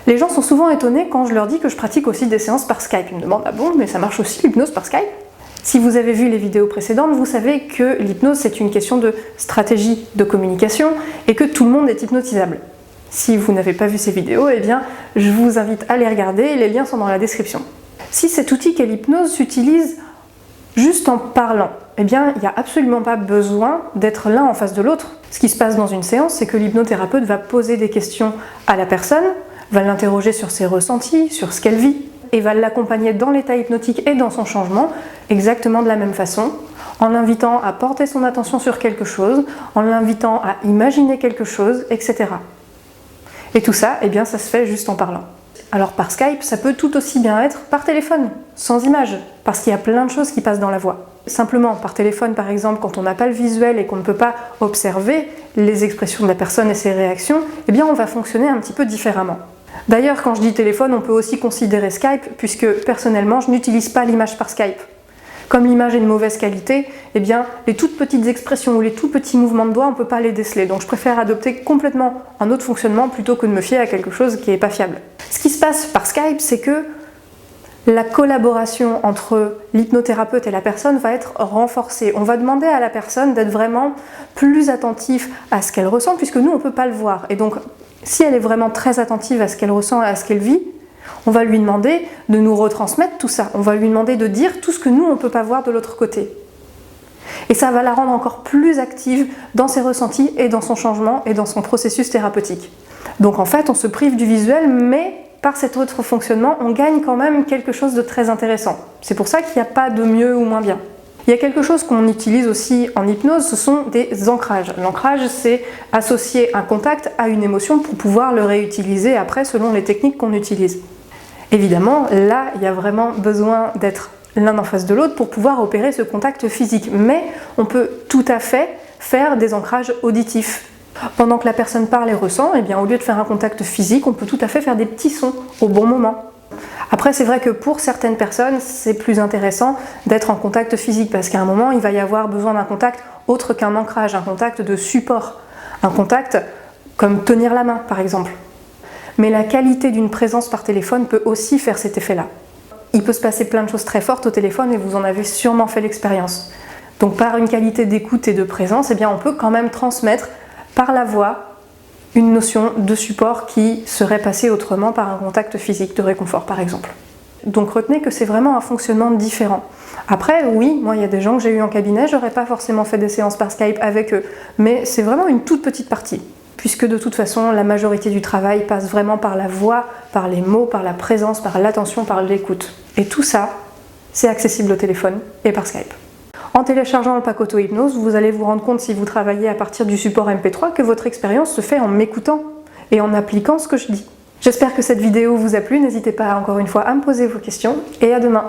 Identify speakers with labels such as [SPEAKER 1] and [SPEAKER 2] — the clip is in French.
[SPEAKER 1] Les gens sont souvent étonnés quand je leur dis que je pratique aussi des séances par Skype. Ils me demandent « Ah bon, mais ça marche aussi l'hypnose par Skype ?» Si vous avez vu les vidéos précédentes, vous savez que l'hypnose c'est une question de stratégie de communication et que tout le monde est hypnotisable. Si vous n'avez pas vu ces vidéos, eh bien, je vous invite à les regarder, les liens sont dans la description. Si cet outil qu'est l'hypnose s'utilise juste en parlant, eh bien, il n'y a absolument pas besoin d'être l'un en face de l'autre. Ce qui se passe dans une séance, c'est que l'hypnothérapeute va poser des questions à la personne, va l'interroger sur ses ressentis, sur ce qu'elle vit, et va l'accompagner dans l'état hypnotique et dans son changement, exactement de la même façon, en l'invitant à porter son attention sur quelque chose, en l'invitant à imaginer quelque chose, etc. Et tout ça, eh bien, ça se fait juste en parlant. Alors par Skype, ça peut tout aussi bien être par téléphone, sans image, parce qu'il y a plein de choses qui passent dans la voix. Simplement, par téléphone par exemple, quand on n'a pas le visuel et qu'on ne peut pas observer les expressions de la personne et ses réactions, eh bien on va fonctionner un petit peu différemment. D'ailleurs, quand je dis téléphone, on peut aussi considérer Skype, puisque personnellement, je n'utilise pas l'image par Skype. Comme l'image est de mauvaise qualité, eh bien, les toutes petites expressions ou les tout petits mouvements de doigts, on ne peut pas les déceler. Donc je préfère adopter complètement un autre fonctionnement plutôt que de me fier à quelque chose qui n'est pas fiable. Ce qui se passe par Skype, c'est que la collaboration entre l'hypnothérapeute et la personne va être renforcée. On va demander à la personne d'être vraiment plus attentive à ce qu'elle ressent, puisque nous, on ne peut pas le voir. Et donc, si elle est vraiment très attentive à ce qu'elle ressent et à ce qu'elle vit, on va lui demander de nous retransmettre tout ça. On va lui demander de dire tout ce que nous, on ne peut pas voir de l'autre côté. Et ça va la rendre encore plus active dans ses ressentis et dans son changement et dans son processus thérapeutique. Donc en fait, on se prive du visuel, mais par cet autre fonctionnement, on gagne quand même quelque chose de très intéressant. C'est pour ça qu'il n'y a pas de mieux ou moins bien. Il y a quelque chose qu'on utilise aussi en hypnose, ce sont des ancrages. L'ancrage, c'est associer un contact à une émotion pour pouvoir le réutiliser après selon les techniques qu'on utilise. Évidemment, là, il y a vraiment besoin d'être l'un en face de l'autre pour pouvoir opérer ce contact physique. Mais on peut tout à fait faire des ancrages auditifs. Pendant que la personne parle et ressent, eh bien, au lieu de faire un contact physique, on peut tout à fait faire des petits sons au bon moment. Après, c'est vrai que pour certaines personnes, c'est plus intéressant d'être en contact physique parce qu'à un moment, il va y avoir besoin d'un contact autre qu'un ancrage, un contact de support, un contact comme tenir la main, par exemple. Mais la qualité d'une présence par téléphone peut aussi faire cet effet-là. Il peut se passer plein de choses très fortes au téléphone et vous en avez sûrement fait l'expérience. Donc par une qualité d'écoute et de présence, eh bien, on peut quand même transmettre par la voix une notion de support qui serait passée autrement par un contact physique de réconfort par exemple. Donc retenez que c'est vraiment un fonctionnement différent. Après, oui, moi il y a des gens que j'ai eu en cabinet, j'aurais pas forcément fait des séances par Skype avec eux, mais c'est vraiment une toute petite partie. Puisque de toute façon, la majorité du travail passe vraiment par la voix, par les mots, par la présence, par l'attention, par l'écoute. Et tout ça, c'est accessible au téléphone et par Skype. En téléchargeant le pack auto-hypnose, vous allez vous rendre compte si vous travaillez à partir du support MP3 que votre expérience se fait en m'écoutant et en appliquant ce que je dis. J'espère que cette vidéo vous a plu, n'hésitez pas encore une fois à me poser vos questions et à demain.